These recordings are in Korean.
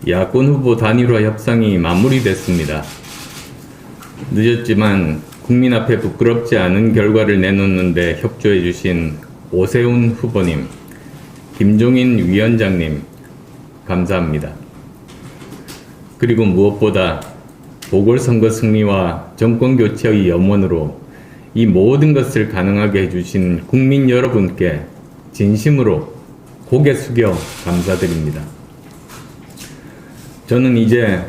야권 후보 단일화 협상이 마무리됐습니다. 늦었지만 국민 앞에 부끄럽지 않은 결과를 내놓는데 협조해주신 오세훈 후보님, 김종인 위원장님, 감사합니다. 그리고 무엇보다 보궐선거 승리와 정권교체의 염원으로 이 모든 것을 가능하게 해주신 국민 여러분께 진심으로 고개 숙여 감사드립니다. 저는 이제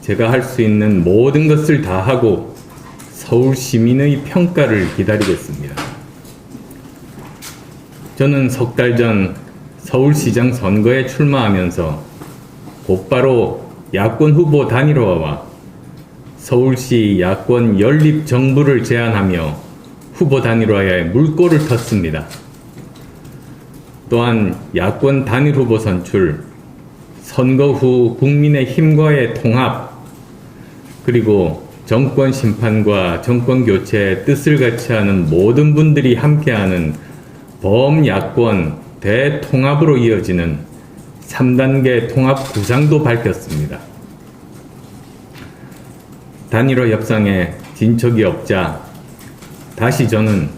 제가 할 수 있는 모든 것을 다 하고 서울 시민의 평가를 기다리겠습니다. 저는 석 달 전 서울시장 선거에 출마하면서 곧바로 야권 후보 단일화와 서울시 야권 연립 정부를 제안하며 후보 단일화에 물꼬를 텄습니다. 또한 야권 단일 후보 선출, 선거 후 국민의힘과의 통합, 그리고 정권 심판과 정권 교체의 뜻을 같이 하는 모든 분들이 함께하는 범야권 대통합으로 이어지는 3단계 통합 구상도 밝혔습니다. 단일화 협상에 진척이 없자 다시 저는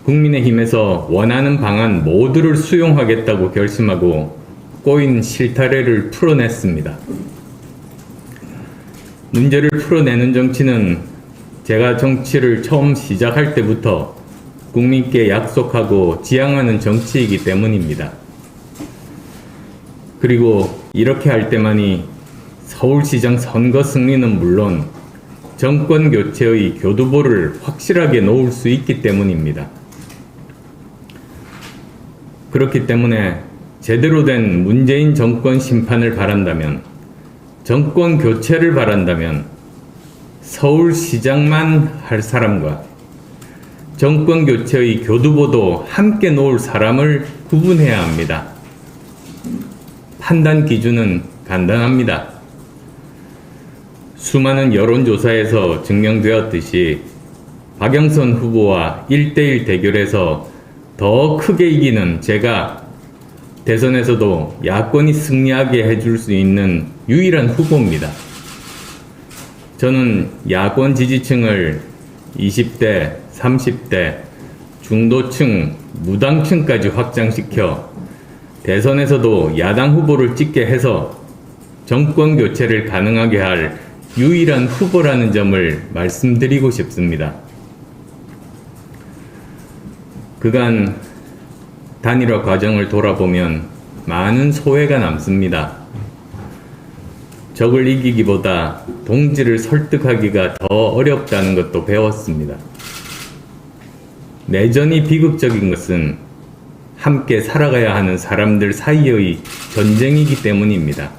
국민의힘에서 원하는 방안 모두를 수용하겠다고 결심하고 꼬인 실타래를 풀어냈습니다. 문제를 풀어내는 정치는 제가 정치를 처음 시작할 때부터 국민께 약속하고 지향하는 정치이기 때문입니다. 그리고 이렇게 할 때만이 서울시장 선거 승리는 물론 정권 교체의 교두보를 확실하게 놓을 수 있기 때문입니다. 그렇기 때문에 제대로 된 문재인 정권 심판을 바란다면, 정권 교체를 바란다면 서울시장만 할 사람과 정권 교체의 교두보도 함께 놓을 사람을 구분해야 합니다. 판단 기준은 간단합니다. 수많은 여론조사에서 증명되었듯이 박영선 후보와 1대1 대결에서 더 크게 이기는 제가 대선에서도 야권이 승리하게 해줄 수 있는 유일한 후보입니다. 저는 야권 지지층을 20대, 30대, 중도층, 무당층까지 확장시켜 대선에서도 야당 후보를 찍게 해서 정권 교체를 가능하게 할 유일한 후보라는 점을 말씀드리고 싶습니다. 그간 단일화 과정을 돌아보면 많은 소회가 남습니다. 적을 이기기보다 동지를 설득하기가 더 어렵다는 것도 배웠습니다. 내전이 비극적인 것은 함께 살아가야 하는 사람들 사이의 전쟁이기 때문입니다.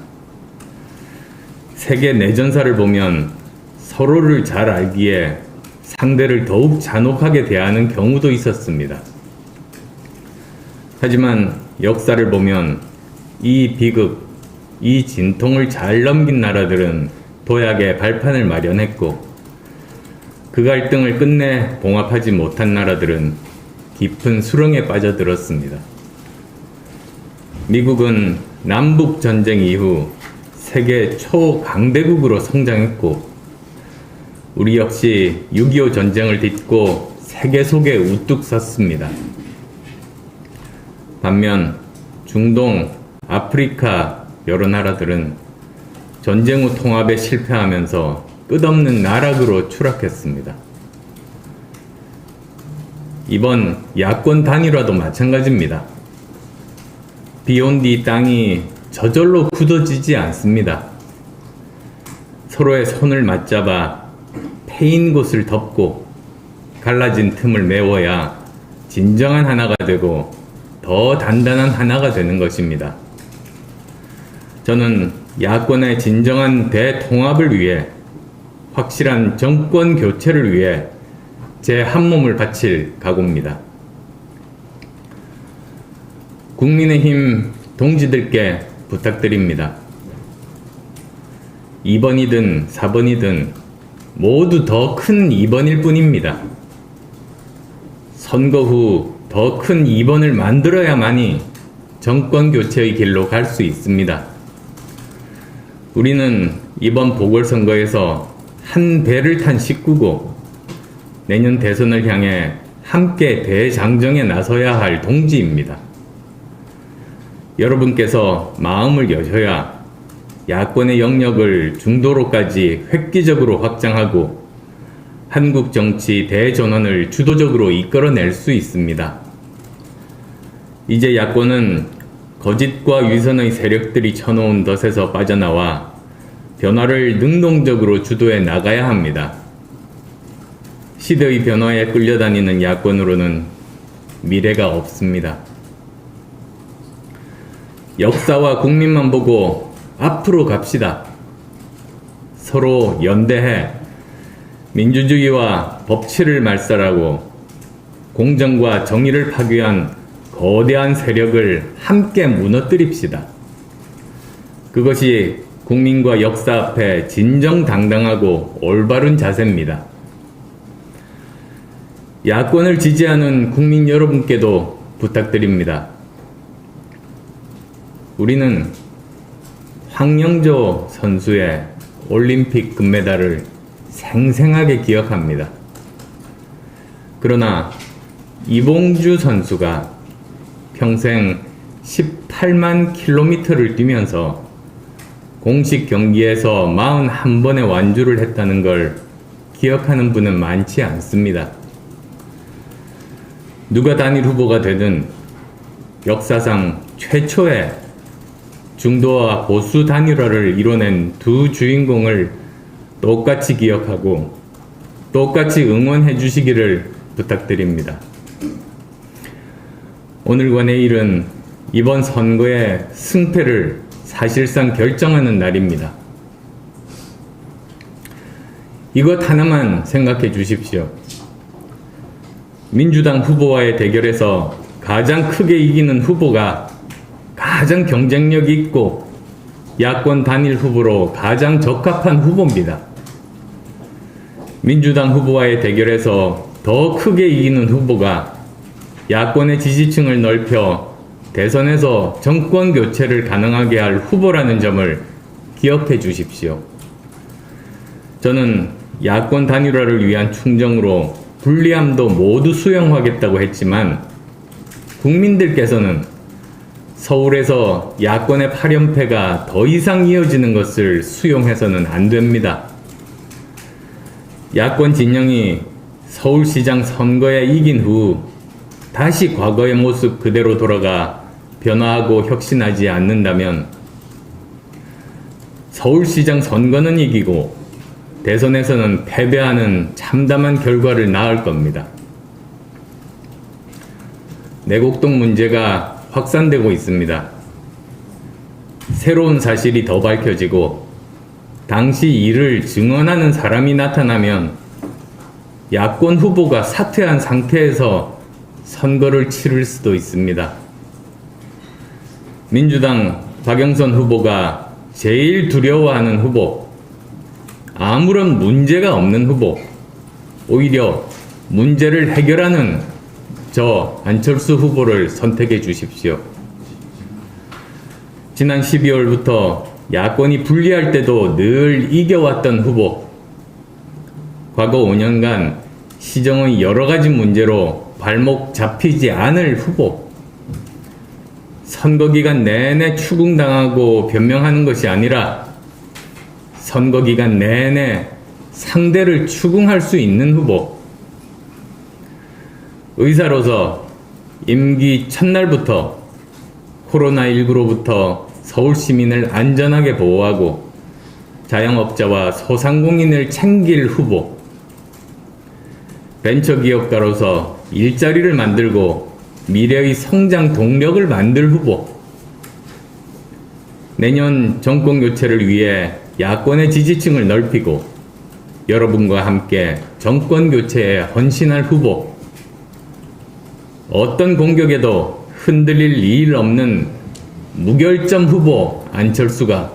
세계 내전사를 보면 서로를 잘 알기에 상대를 더욱 잔혹하게 대하는 경우도 있었습니다. 하지만 역사를 보면 이 비극, 이 진통을 잘 넘긴 나라들은 도약의 발판을 마련했고, 그 갈등을 끝내 봉합하지 못한 나라들은 깊은 수렁에 빠져들었습니다. 미국은 남북 전쟁 이후 세계 초강대국으로 성장했고, 우리 역시 6.25 전쟁을 딛고 세계 속에 우뚝 섰습니다. 반면 중동, 아프리카 여러 나라들은 전쟁 후 통합에 실패하면서 끝없는 나락으로 추락했습니다. 이번 야권 단일화도 마찬가지입니다. 비온 뒤 땅이 저절로 굳어지지 않습니다. 서로의 손을 맞잡아 패인 곳을 덮고 갈라진 틈을 메워야 진정한 하나가 되고 더 단단한 하나가 되는 것입니다. 저는 야권의 진정한 대통합을 위해, 확실한 정권 교체를 위해 제 한 몸을 바칠 각오입니다. 국민의힘 동지들께 부탁드립니다. 2번이든 4번이든 모두 더 큰 2번일 뿐입니다. 선거 후 더 큰 2번을 만들어야만이 정권 교체의 길로 갈 수 있습니다. 우리는 이번 보궐선거에서 한 배를 탄 식구고 내년 대선을 향해 함께 대장정에 나서야 할 동지입니다. 여러분께서 마음을 여셔야 야권의 영역을 중도로까지 획기적으로 확장하고 한국 정치 대전환을 주도적으로 이끌어낼 수 있습니다. 이제 야권은 거짓과 위선의 세력들이 쳐놓은 덫에서 빠져나와 변화를 능동적으로 주도해 나가야 합니다. 시대의 변화에 끌려다니는 야권으로는 미래가 없습니다. 역사와 국민만 보고 앞으로 갑시다. 서로 연대해 민주주의와 법치를 말살하고 공정과 정의를 파괴한 거대한 세력을 함께 무너뜨립시다. 그것이 국민과 역사 앞에 진정당당하고 올바른 자세입니다. 야권을 지지하는 국민 여러분께도 부탁드립니다. 우리는 황영조 선수의 올림픽 금메달을 생생하게 기억합니다. 그러나 이봉주 선수가 평생 18만 킬로미터를 뛰면서 공식 경기에서 41번의 완주를 했다는 걸 기억하는 분은 많지 않습니다. 누가 단일 후보가 되든 역사상 최초의 중도와 보수 단일화를 이뤄낸 두 주인공을 똑같이 기억하고 똑같이 응원해 주시기를 부탁드립니다. 오늘과 내일은 이번 선거의 승패를 사실상 결정하는 날입니다. 이것 하나만 생각해 주십시오. 민주당 후보와의 대결에서 가장 크게 이기는 후보가 가장 경쟁력 있고 야권 단일 후보로 가장 적합한 후보입니다. 민주당 후보와의 대결에서 더 크게 이기는 후보가 야권의 지지층을 넓혀 대선에서 정권 교체를 가능하게 할 후보라는 점을 기억해 주십시오. 저는 야권 단일화를 위한 충정으로 불리함도 모두 수용하겠다고 했지만 국민들께서는 서울에서 야권의 8연패가 더 이상 이어지는 것을 수용해서는 안 됩니다. 야권 진영이 서울시장 선거에 이긴 후 다시 과거의 모습 그대로 돌아가 변화하고 혁신하지 않는다면 서울시장 선거는 이기고 대선에서는 패배하는 참담한 결과를 낳을 겁니다. 내곡동 문제가 확산되고 있습니다. 새로운 사실이 더 밝혀지고 당시 이를 증언하는 사람이 나타나면 야권 후보가 사퇴한 상태에서 선거를 치를 수도 있습니다. 민주당 박영선 후보가 제일 두려워하는 후보, 아무런 문제가 없는 후보, 오히려 문제를 해결하는 저 안철수 후보를 선택해 주십시오. 지난 12월부터 야권이 불리할 때도 늘 이겨왔던 후보, 과거 5년간 시정의 여러 가지 문제로 발목 잡히지 않을 후보, 선거 기간 내내 추궁당하고 변명하는 것이 아니라 선거 기간 내내 상대를 추궁할 수 있는 후보, 의사로서 임기 첫날부터 코로나19로부터 서울 시민을 안전하게 보호하고 자영업자와 소상공인을 챙길 후보, 벤처기업가로서 일자리를 만들고 미래의 성장 동력을 만들 후보, 내년 정권 교체를 위해 야권의 지지층을 넓히고 여러분과 함께 정권 교체에 헌신할 후보, 어떤 공격에도 흔들릴 일 없는 무결점 후보 안철수가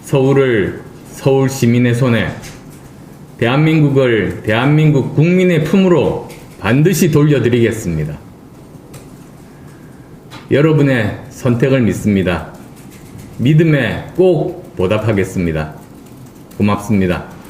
서울을 서울 시민의 손에, 대한민국을 대한민국 국민의 품으로 반드시 돌려드리겠습니다. 여러분의 선택을 믿습니다. 믿음에 꼭 보답하겠습니다. 고맙습니다.